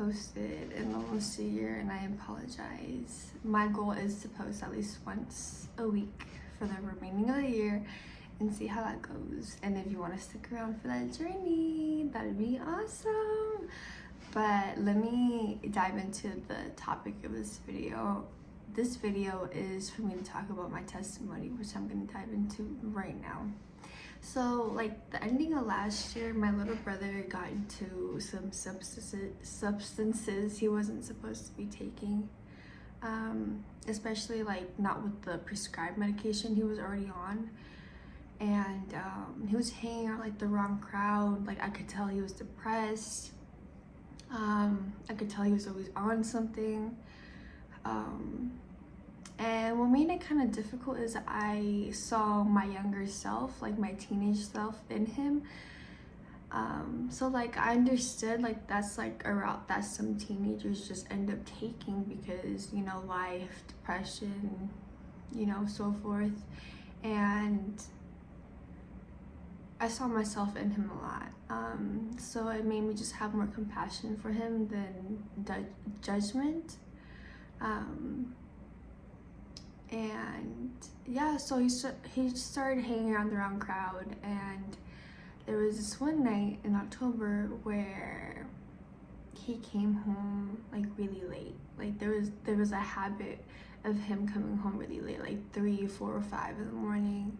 posted in almost a year, and I apologize. My goal is to post at least once a week for the remaining of the year and see how that goes. And if you want to stick around for that journey, that'd be awesome. But let me dive into the topic of this video. This video is for me to talk about my testimony, which I'm going to dive into right now. So, like, the ending of last year, my little brother got into some substances he wasn't supposed to be taking. Especially, like, not with the prescribed medication he was already on. And he was hanging out, like, the wrong crowd. Like, I could tell he was depressed. I could tell he was always on something. And what made it kind of difficult is I saw my younger self, like my teenage self in him. So like I understood like that's like a route that some teenagers just end up taking because, you know, life, depression, you know, so forth. And I saw myself in him a lot. So it made me just have more compassion for him than judgment. And yeah, so he started hanging around the wrong crowd, and there was this one night in October where he came home like really late. Like there was a habit of him coming home really late, like 3, 4, or 5 in the morning,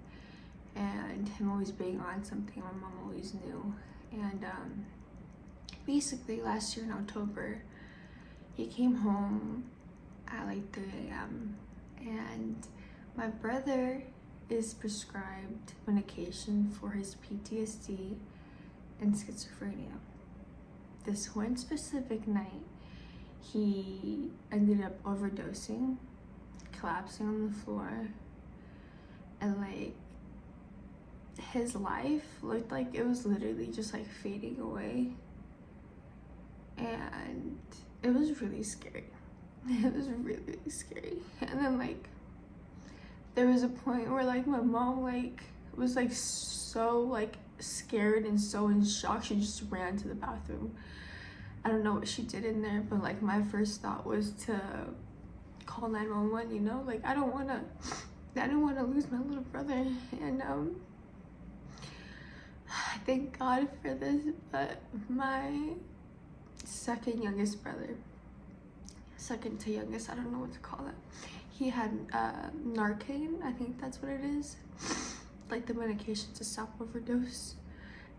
and him always being on something my mom always knew. And basically last year in October, he came home at like 3 a.m. and my brother is prescribed medication for his PTSD and schizophrenia. This one specific night, he ended up overdosing, collapsing on the floor, and like his life looked like it was literally just like fading away. And it was really scary. It was really, really scary. And then like there was a point where like my mom like was like so like scared and so in shock, she just ran to the bathroom. I don't know what she did in there, but like my first thought was to call 911, you know, like I don't want to lose my little brother. And I thank God for this. But my second to youngest, I don't know what to call it, he had Narcan, I think that's what it is, like the medication to stop overdose.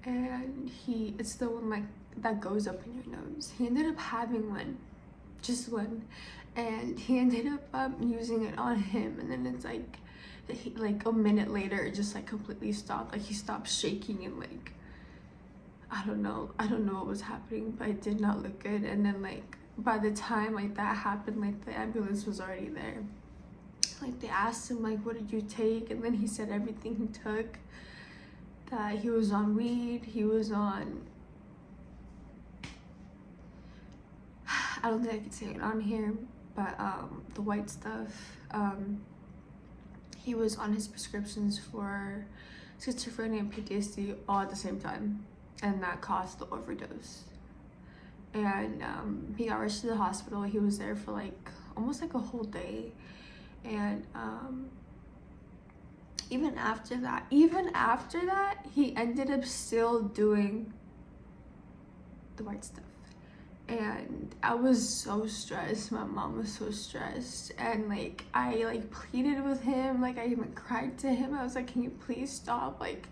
And it's the one like that goes up in your nose. He ended up having one, just one, and he ended up using it on him. And then it's like like a minute later it just like completely stopped. Like he stopped shaking, and like I don't know what was happening, but it did not look good. And then like by the time like that happened, like the ambulance was already there. Like they asked him like, what did you take? And then he said everything he took, that he was on weed, he was on, I don't think I could say it on here, but the white stuff. He was on his prescriptions for schizophrenia and PTSD all at the same time, and that caused the overdose. And he got rushed to the hospital. He was there for like almost like a whole day. And even after that, he ended up still doing the white stuff. And I was so stressed. My mom was so stressed. And like I like pleaded with him, like I even cried to him. I was like, can you please stop? Like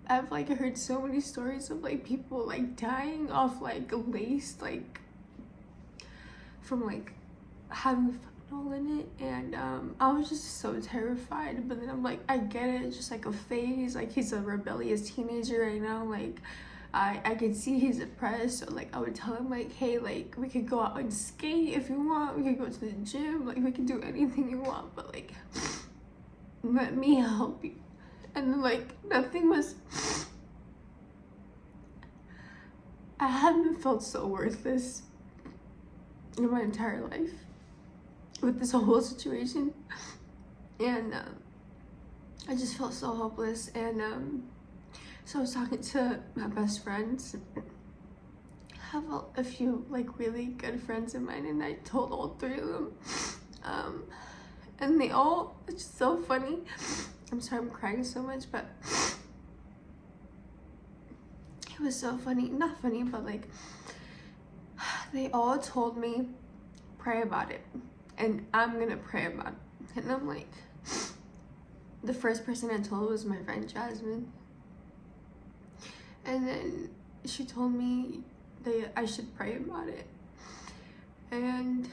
I've like heard so many stories of like people like dying off like lace, like from like having fentanyl in it. And I was just so terrified. But then I'm like, I get it, it's just like a phase. Like he's a rebellious teenager right now. Like I could see he's depressed. So like I would tell him like, hey, like we could go out and skate if you want, we could go to the gym, like we can do anything you want, but like let me help you. And then like nothing was, I haven't felt so worthless in my entire life with this whole situation. And I just felt so hopeless. And so I was talking to my best friends, have a few like really good friends of mine, and I told all three of them. And they all, it's just so funny. I'm sorry I'm crying so much, but it was so funny. Not funny, but like they all told me, pray about it. And I'm gonna pray about it. And I'm like, the first person I told was my friend Jasmine. And then she told me that I should pray about it. And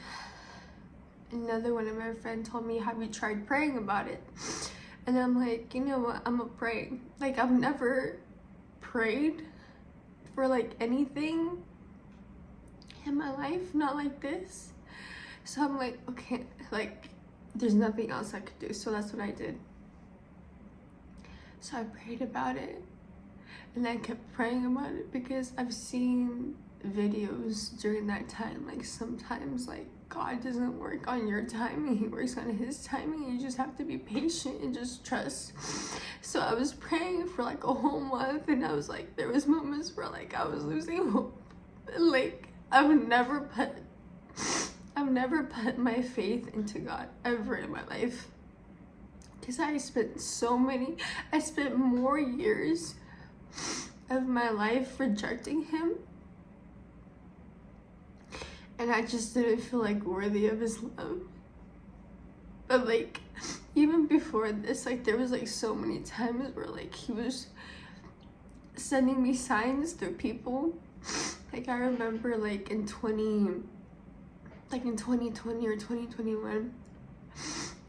another one of my friends told me, have you tried praying about it? And I'm like, you know what, I'm gonna pray. Like, I've never prayed for like anything in my life, not like this. So I'm like, okay, like there's nothing else I could do. So that's what I did. So I prayed about it, and I kept praying about it because I've seen videos during that time. Like sometimes like God doesn't work on your timing, he works on his timing. You just have to be patient and just trust. So I was praying for like a whole month, and I was like, there was moments where like I was losing hope. Like I've never put my faith into God ever in my life, because I spent more years of my life rejecting him, and I just didn't feel like worthy of his love. But like even before this, like there was like so many times where like he was sending me signs through people. Like I remember like in 2020 or 2021,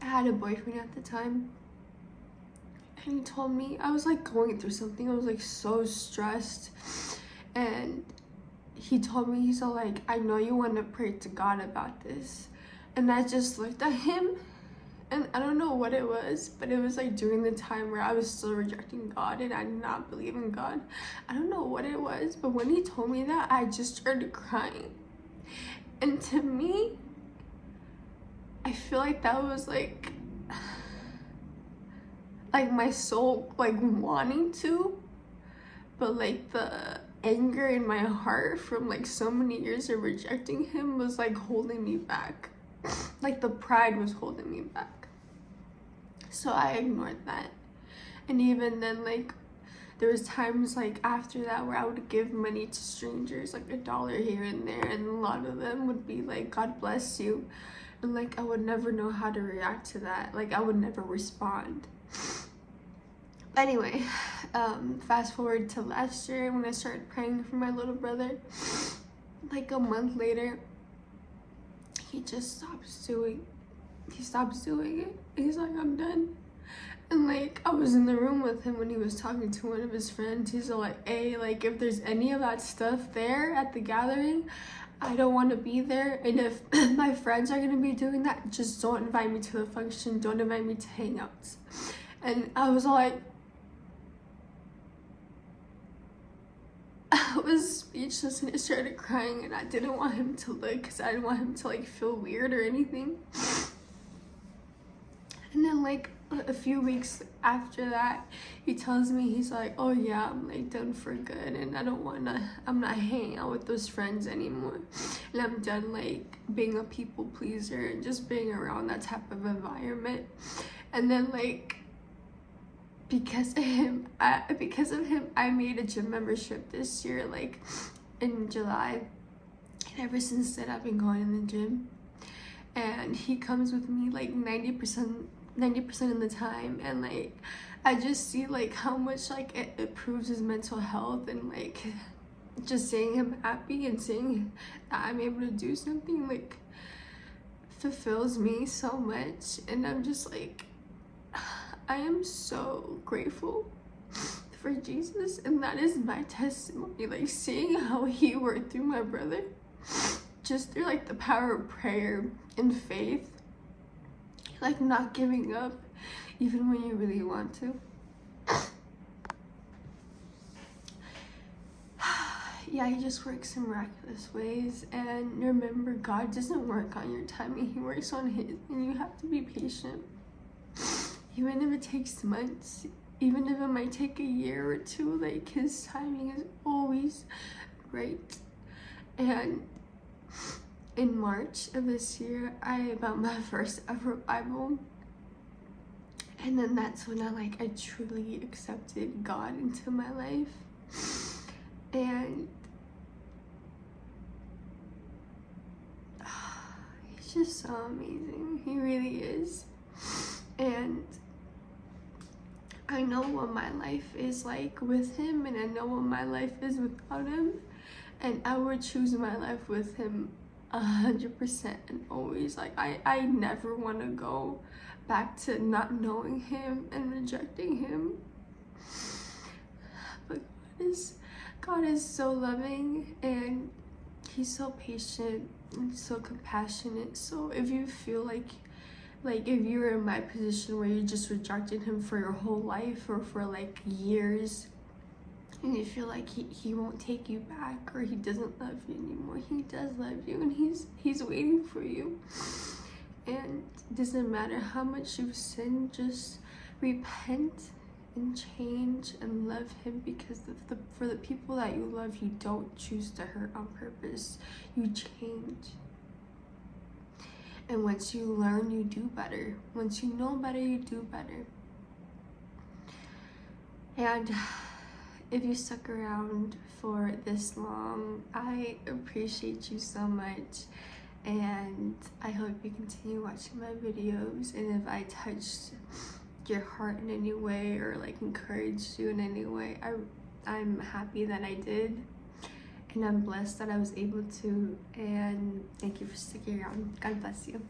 I had a boyfriend at the time, and he told me, I was like going through something, I was like so stressed, and he told me, he's all like, I know you want to pray to God about this. And I just looked at him, and I don't know what it was, but it was like during the time where I was still rejecting God and I did not believe in God. I don't know what it was, but when he told me that, I just started crying. And to me, I feel like that was like my soul like wanting to, but like the anger in my heart from like so many years of rejecting him was like holding me back. Like the pride was holding me back. So I ignored that. And even then, like there was times like after that where I would give money to strangers, like $1 here and there, and a lot of them would be like, God bless you. And like I would never know how to react to that. Like I would never respond. Anyway, fast forward to last year when I started praying for my little brother. Like a month later, he just stops doing it. He's like, I'm done. And like I was in the room with him when he was talking to one of his friends. He's like, hey, like if there's any of that stuff there at the gathering, I don't want to be there. And if my friends are gonna be doing that, just don't invite me to the function, don't invite me to hangouts. And I was like, I was speechless, and I started crying, and I didn't want him to look because I didn't want him to like feel weird or anything. And then like a few weeks after that, he tells me, he's like, oh yeah, I'm like done for good, and I'm not hanging out with those friends anymore, and I'm done like being a people pleaser and just being around that type of environment. And then like because of him, I made a gym membership this year, like in July, and ever since then I've been going in the gym, and he comes with me like 90% of the time, and like I just see like how much like it improves his mental health, and like just seeing him happy and seeing that I'm able to do something like fulfills me so much. And I'm just like, I am so grateful for Jesus, and that is my testimony, like seeing how he worked through my brother just through like the power of prayer and faith, like not giving up even when you really want to. Yeah, he just works in miraculous ways. And remember, God doesn't work on your timing, he works on his, and you have to be patient. Even if it takes months, even if it might take a year or two, like his timing is always right. And in March of this year, I bought my first ever Bible. And then that's when I truly accepted God into my life. And he's just so amazing. He really is. And I know what my life is like with him, and I know what my life is without him. And I would choose my life with him 100% and always. I never want to go back to not knowing him and rejecting him. But God is so loving, and he's so patient and so compassionate. So if you feel like if you're in my position where you just rejected him for your whole life or for years, and you feel like he won't take you back or he doesn't love you anymore, he does love you, and he's waiting for you. And it doesn't matter how much you've sinned, just repent and change and love him, because for the people that you love, you don't choose to hurt on purpose. You change. And once you learn, you do better. Once you know better, you do better. And if you stuck around for this long, I appreciate you so much. And I hope you continue watching my videos. And if I touched your heart in any way or encouraged you in any way, I'm happy that I did. And I'm blessed that I was able to. And thank you for sticking around. God bless you.